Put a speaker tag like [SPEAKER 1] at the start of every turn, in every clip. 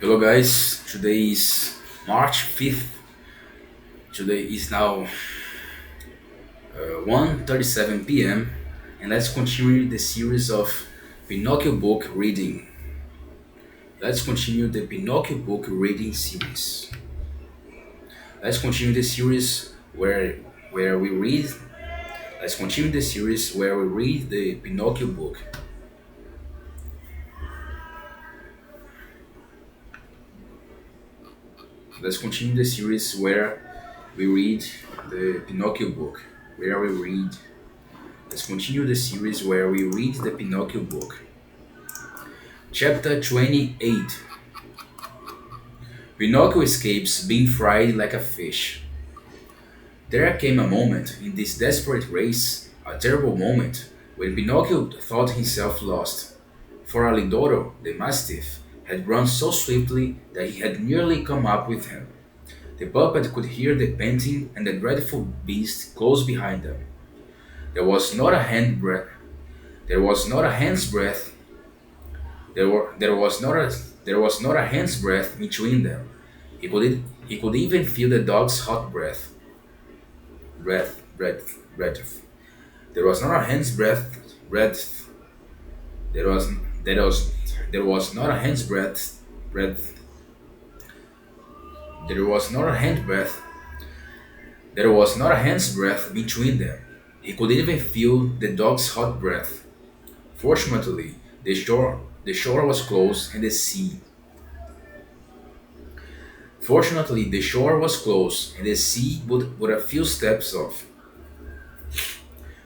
[SPEAKER 1] Hello guys, today is March 5th. Today is now 1:37 p.m. and let's continue the series of Pinocchio book reading. Let's continue the Pinocchio book reading series. Let's continue the series where we read Let's continue the series where we read the Pinocchio book. Let's continue the series where we read the Pinocchio book. Where we read Let's continue the series where we read the Pinocchio book. Chapter 28. Pinocchio escapes being fried like a fish. There came a moment in this desperate race, a terrible moment, when Pinocchio thought himself lost. For Alidoro, the mastiff, had run so swiftly that he had nearly come up with him. The puppet could hear the panting and the dreadful beast close behind them. There was not a hand breath. There was not a hand's breadth. There was not a hand's breadth between them. He could even feel the dog's hot breath. There was not a hand's breadth. There was there was there was not a hand's breadth. There was not a hand breath. There was not a hand's breadth between them. He could even feel the dog's hot breath. Fortunately, the shore was close and the sea. Fortunately, the shore was close and the sea but a few steps off.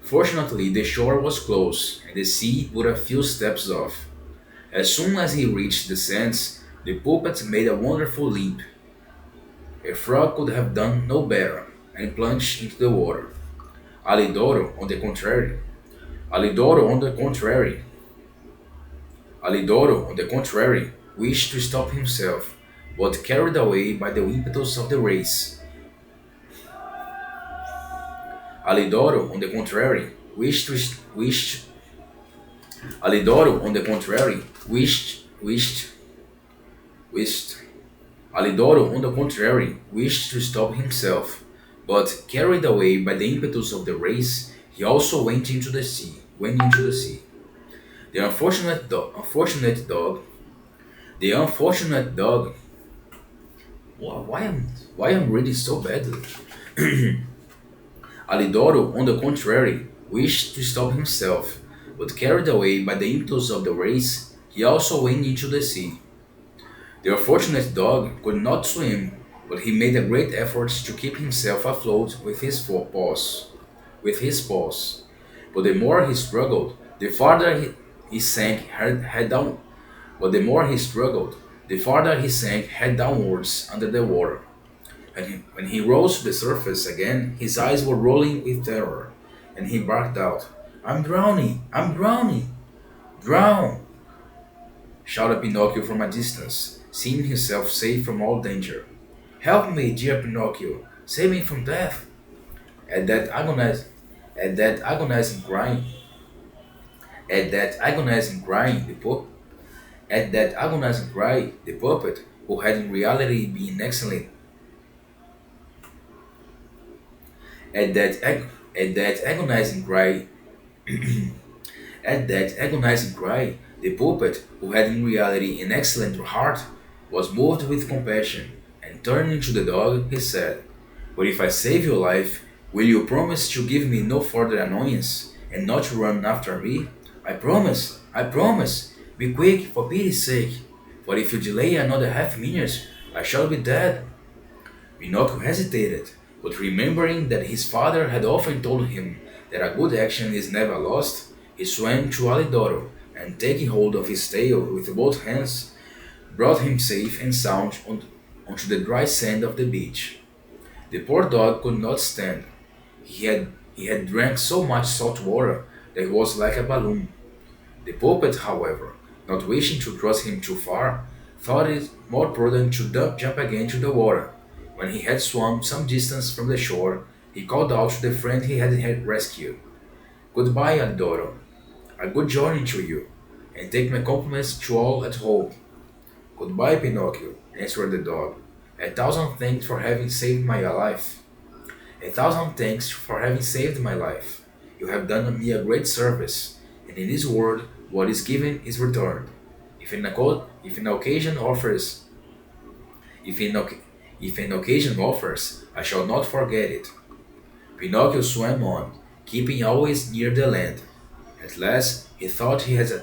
[SPEAKER 1] Fortunately, the shore was close and the sea but a few steps off. As soon as he reached the sands, the puppet made a wonderful leap. A frog could have done no better and plunged into the water. Alidoro, on the contrary, Alidoro, on the contrary, Alidoro, on the contrary, wished to stop himself, but carried away by the impetus of the race. Alidoro, on the contrary, Alidoro, on the contrary, wished. Alidoro, on the contrary, wished to stop himself, but carried away by the impetus of the race, he also went into the sea. Went into the sea. The unfortunate dog. Why I'm reading so badly? Alidoro, on the contrary, wished to stop himself, but carried away by the impetus of the race, he also went into the sea. The unfortunate dog could not swim, but he made a great effort to keep himself afloat with his paws. But the more he struggled, the farther he sank head down. But the more he struggled, the farther he sank head downwards under the water. And when he rose to the surface again, his eyes were rolling with terror, and he barked out, "I'm drowning! I'm drowning! Drown!" shouted Pinocchio from a distance, seeing himself safe from all danger. "Help me, dear Pinocchio! Save me from death!" At that agonized, at that agonizing crying, at that agonizing crying, the pup, at that agonizing cry, the puppet, who had in reality been excellent, at that ag- at that agonizing cry, at that agonizing cry, the puppet, who had in reality an excellent heart, was moved with compassion, and turning to the dog, he said, "But if I save your life, will you promise to give me no further annoyance, and not to run after me? I promise, I promise. Be quick, for pity's sake, for if you delay another half minute, I shall be dead." Pinocchio hesitated, but remembering that his father had often told him that a good action is never lost, he swam to Alidoro, and taking hold of his tail with both hands, brought him safe and sound onto the dry sand of the beach. The poor dog could not stand. He had drank so much salt water that he was like a balloon. The puppet, however, not wishing to thrust him too far, thought it more prudent to jump again into the water. When he had swum some distance from the shore, he called out to the friend he had rescued, "Goodbye, Alidoro. A good journey to you, and take my compliments to all at home." Goodbye, Pinocchio, answered the dog. A thousand thanks for having saved my life. A thousand thanks for having saved my life. You have done me a great service, and in this world, what is given is returned. If an occasion offers, if an, oc- if an occasion offers, I shall not forget it. Pinocchio swam on, keeping always near the land. At last, he thought he had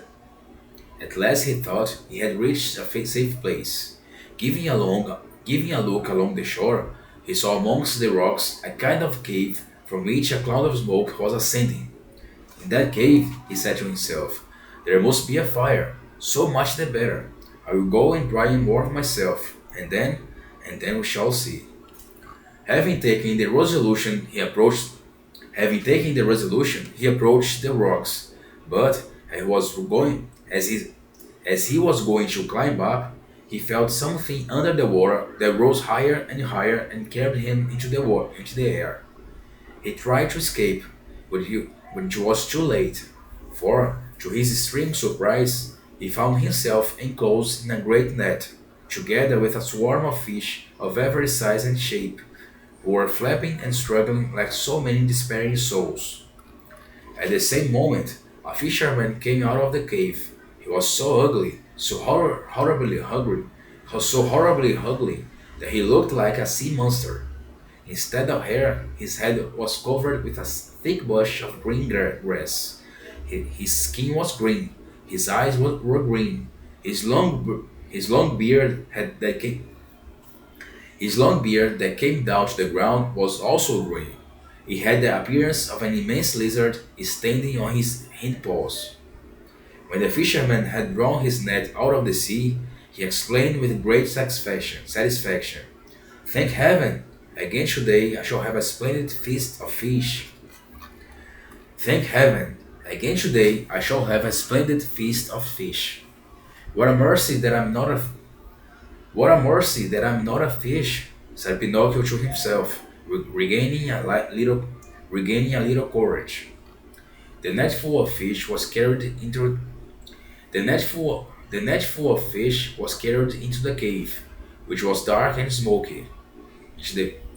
[SPEAKER 1] reached a safe place. Giving a, long, Giving a look along the shore, he saw amongst the rocks a kind of cave from which a cloud of smoke was ascending. In that cave, he said to himself, there must be a fire, so much the better. I will go and try and warm myself, and then we shall see. Having taken the resolution, he approached he approached the rocks, but as he was going to climb up, he felt something under the water that rose higher and carried him into the air. He tried to escape, but it was too late, for, to his extreme surprise, he found himself enclosed in a great net, together with a swarm of fish of every size and shape, who were flapping and struggling like so many despairing souls. At the same moment, a fisherman came out of the cave. He was so ugly, so horribly ugly, that he looked like a sea monster. Instead of hair, his head was covered with a thick bush of green grass. His skin was green, his eyes were green, his long beard that came down to the ground was also green. He had the appearance of an immense lizard standing on his hind paws. When the fisherman had drawn his net out of the sea, he exclaimed with great satisfaction, thank heaven! Again today I shall have a splendid feast of fish. Thank heaven! Again today I shall have a splendid feast of fish. What a mercy that I'm not a fish, said Pinocchio to himself, regaining a little courage. The net full of fish was carried into the net full of fish was carried into the cave, which was dark and smoky.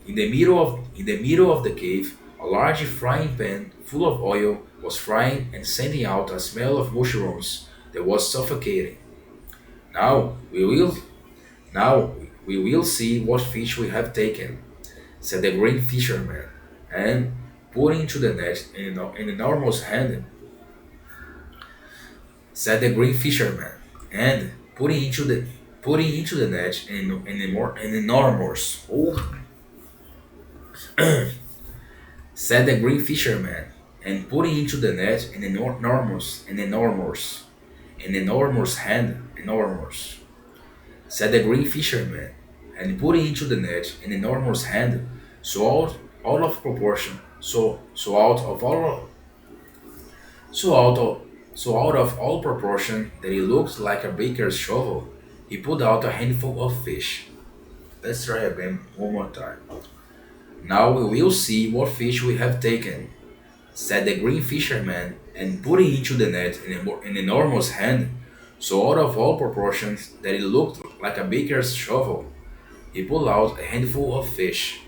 [SPEAKER 1] In the middle of the cave, a large frying pan full of oil was frying and sending out a smell of mushrooms that was suffocating. Now we will Now we will see what fish we have taken, said the green fisherman, and putting into the net an enormous hand, said the green fisherman, and putting into the net an enormous said the green fisherman, and putting into the net an enormous hand, enormous, said the green fisherman, and putting into the net an enormous hand, so out of proportion, so out of all so out of so out of all proportion that it looked like a baker's shovel. He pulled out a handful of fish. Let's try again one more time. Now we will see what fish we have taken, said the green fisherman, and putting into the net an enormous hand, so out of all proportions that it looked like a baker's shovel. He pulled out a handful of fish.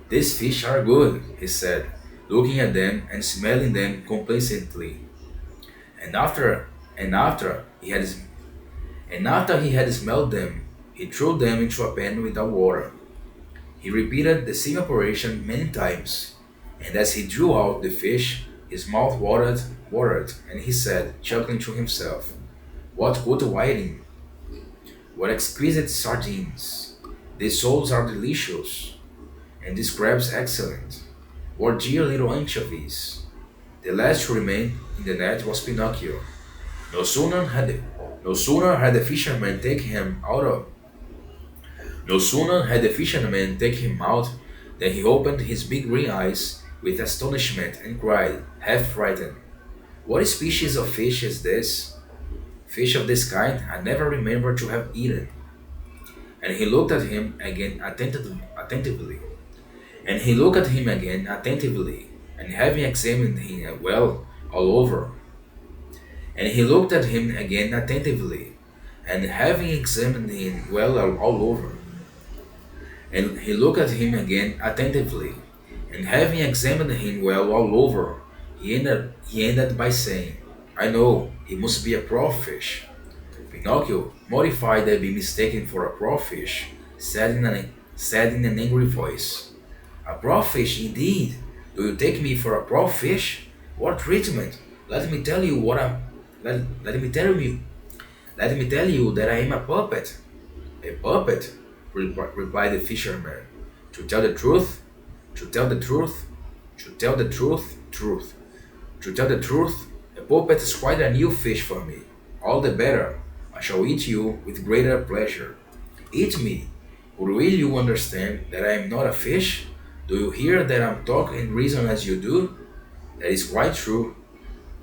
[SPEAKER 1] These fish are good, he said, looking at them and smelling them complacently. And after he had smelled them, he threw them into a pan without water. He repeated the same operation many times, and as he drew out the fish, his mouth watered, and he said, chuckling to himself, "What good whiting! What exquisite sardines! These soles are delicious, and these crabs excellent. What dear little anchovies!" The last to remain in the net was Pinocchio. No sooner had the, no sooner had the fisherman taken him out of No sooner had the fisherman taken him out than he opened his big green eyes with astonishment and cried, half frightened, "What species of fish is this? Fish of this kind I never remember to have eaten." And he looked at him again attentively. And he looked at him again attentively, and having examined him well all over, and he looked at him again attentively, and having examined him well all over, and he looked at him again attentively, and having examined him well all over, he ended by saying, I know, it must be a crawfish. Pinocchio, mortified at being mistaken for a crawfish, said in an angry voice, a crawfish indeed? Do you take me for a crawfish? What treatment? Let me tell you what I'm. Let me tell you. Let me tell you that I am a puppet. A puppet, replied the fisherman. To tell the truth, to tell the truth, to tell the truth. To tell the truth, a puppet is quite a new fish for me. All the better. I shall eat you with greater pleasure. Eat me. Will you understand that I am not a fish? Do you hear that I talk and reason as you do? That is quite true,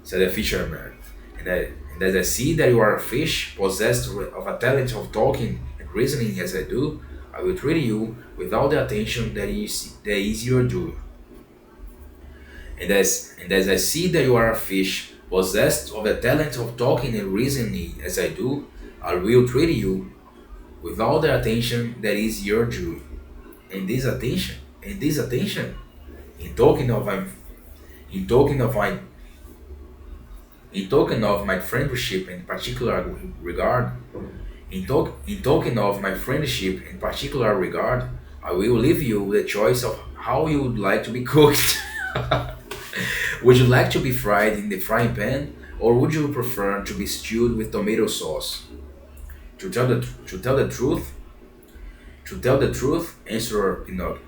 [SPEAKER 1] said the fisherman. And as I see that you are a fish, possessed of a talent of talking and reasoning as I do, I will treat you with all the attention that is your due. And as I see that you are a fish, possessed of the talent of talking and reasoning as I do, I will treat you with all the attention that is your due. And this attention, in token of my, in token of my, in token of my friendship and particular regard, in token of my friendship and particular regard, I will leave you with a choice of how you would like to be cooked. Would you like to be fried in the frying pan, or would you prefer to be stewed with tomato sauce? To tell the truth, answered Pinocchio.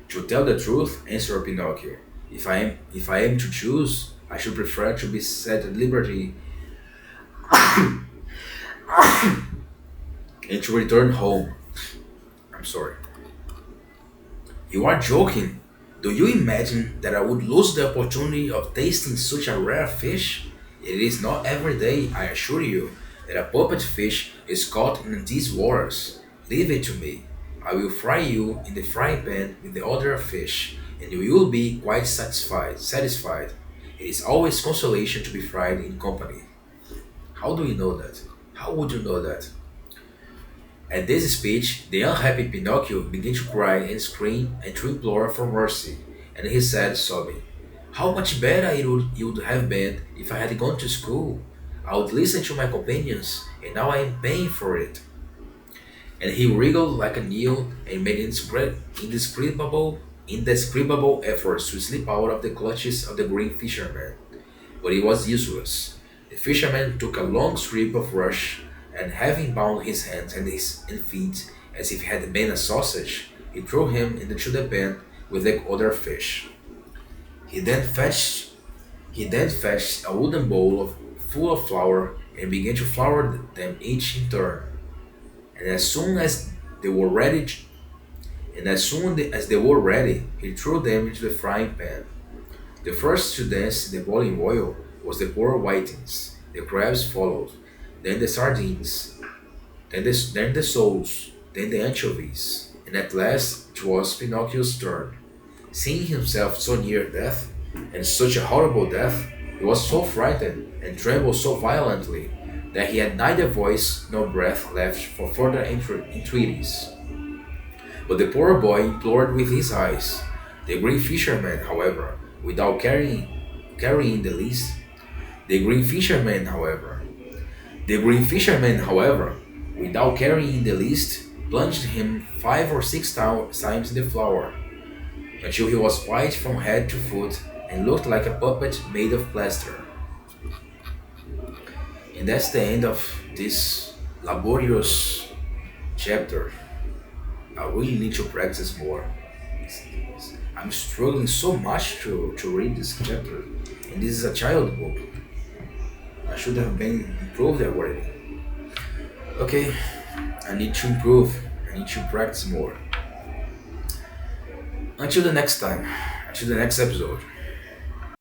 [SPEAKER 1] To tell the truth, answered Pinocchio. If I am to choose, I should prefer to be set at liberty and to return home. I'm sorry. You are joking. Do you imagine that I would lose the opportunity of tasting such a rare fish? It is not every day, I assure you, that a puppet fish is caught in these waters. Leave it to me. I will fry you in the frying pan with the other fish, and you will be quite satisfied. It is always consolation to be fried in company. How do you know that? How would you know that? At this speech, the unhappy Pinocchio began to cry and scream and to implore for mercy, and he said, sobbing, how much better it would have been if I had gone to school. I would listen to my companions, and now I am paying for it. And he wriggled like an eel and made indescribable efforts to slip out of the clutches of the green fisherman. But it was useless. The fisherman took a long strip of rush, and having bound his hands and feet as if he had been a sausage, he threw him into the pan with the other fish. He then fetched a wooden bowl full of flour and began to flour them each in turn. And as soon as they were ready, he threw them into the frying pan. The first to dance in the boiling oil was the poor whitings. The crabs followed, then the sardines, then the soles, then the anchovies, and at last it was Pinocchio's turn. Seeing himself so near death, and such a horrible death, he was so frightened and trembled so violently that he had neither voice nor breath left for further entreaties. But the poor boy implored with his eyes. The green fisherman, however, without carrying the least, the green fisherman, however, without carrying in the least, plunged him 5 or 6 times in the flour, until he was white from head to foot and looked like a puppet made of plaster. And that's the end of this laborious chapter. I really need to practice more. I'm struggling so much to read this chapter, and this is a child book. I should have been improved already. Okay, I need to improve. I need to practice more. Until the next time, until the next episode.